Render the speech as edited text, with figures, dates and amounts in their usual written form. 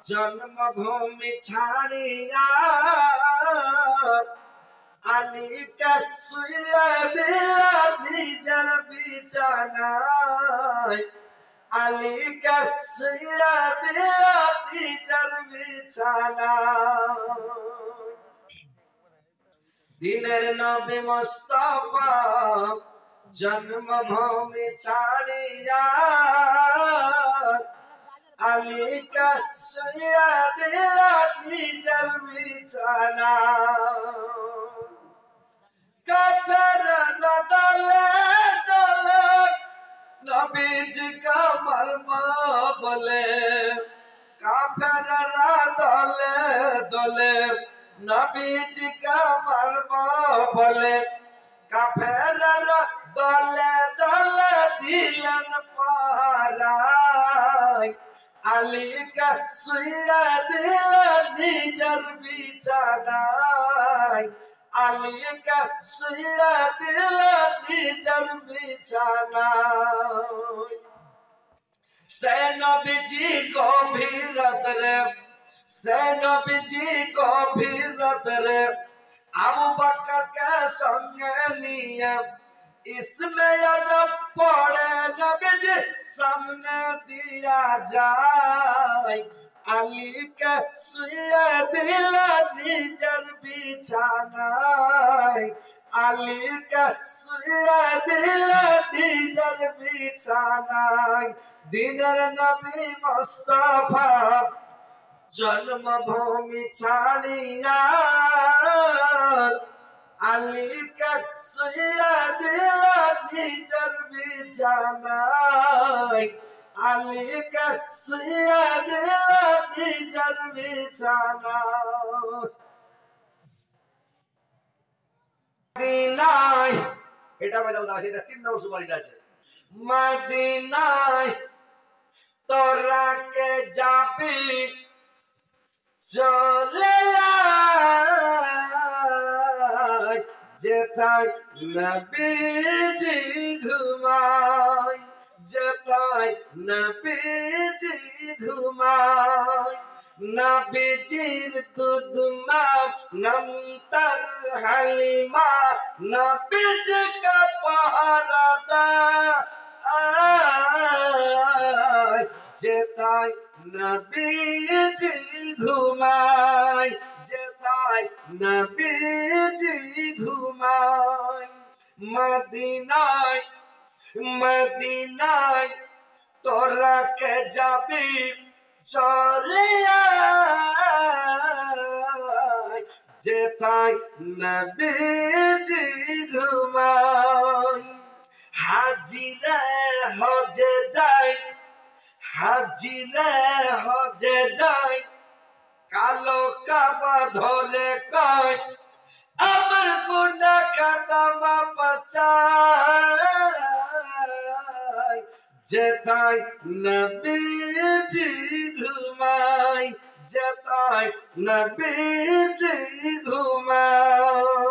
জন্মভূমি ছাড়িয়া আলীকে শুইয়ে দিলা নিজের বিছানায় আলীকে শুইয়ে দিলা নিজের বিছানায় দিনের নবী মুস্তাফা জন্মভূমি ছাড়িয়া আলীকে শুইয়ে দিলা নিজের বিছানায় কাফের দলে দলে নবীজি কা মারবা বলে কাফের দলে দলে নবীজি কা মারবা বলে কাফের দলে দলে দিলেন পাহারায় আলীকে শুইয়ে দিলেন নিজের বিছানায় আলীকে শুইয়ে দিলেন নিজের বিছানায় সে নবীজি গভীর রাতে সে নবীজি গভীর রাতে আবু বকরকে সঙ্গে নিয়ে इसमें अजब पड़े नबीजी सामने दिया जाए अली के सुइए दिला निजर बिछानाय अली के सुइए दिला निजर बिछानाय दिनर नबी मुस्तफा जन्मभूमि छाड़िया আলীকে শুইয়ে দিলা নিজের বিছানায় আলীকে শুইয়ে দিলা নিজের বিছানায় মদিনায় এটা বাজাল দাও এটা 3 নম্বর সুপারিটা আছে মদিনায় তোরা কে যাবি চলে যেথায় নবীজি ঘুমায় যেথায় নবীজি ঘুমায় নবীজির দুধ মা নমতর হালিমা নবীজি কা পাহারা দেয় যেথায় নবীজি ঘুমায় যেথায় নবীজি ঘুমায় মদিনায় মদিনায় তোরা কে যাবি চলে যেথায় নবীজি ঘুমায় হাজিরে হজে যায় হাজিরে হজে যায় কালো কাবা ধরে কয় আমার গুনা খাতা বাঁচায় যেথায় নবীজি ঘুমায় যেথায় নবীজি ঘুমায়